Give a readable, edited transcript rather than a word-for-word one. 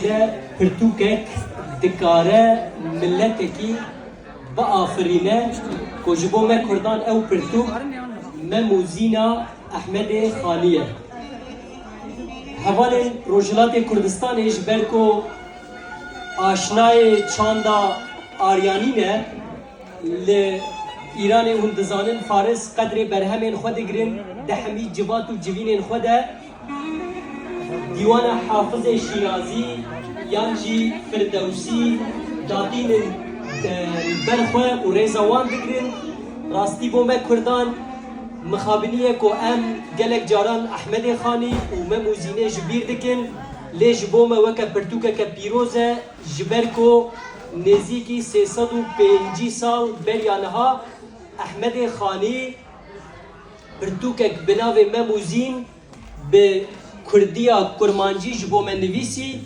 de pirtûkek dikare milletekî biafirîne ku ji bo me Kurdan ew pirtûk Memûzîna Ehmedê Xanî ye. Hevalên Rojhilatê Kurdistanê ji ber ku aşinayê çanda aryanî ne li İranê hûn dizanin Faris qedrê berhemên xwe digirin dehemî civat û civînên xwe de Dîwana Hafizê Şîrazî yan jî Firdewsî datînin ber xwe û rêza wan digirin. Rastî bo me Kurdan mixabiniye ku em gelek caran Ehmedê Xanî û Memûzînê ji bîr dikin lê ji bo me weke pirtûkeke pîroz e ji ber ku nêzîkî 305 sal beriya niha Ehmedê Xanî pirtûkek bi navê Memûzîn bi Kurdiya Kurmancî ji bo me nivîsî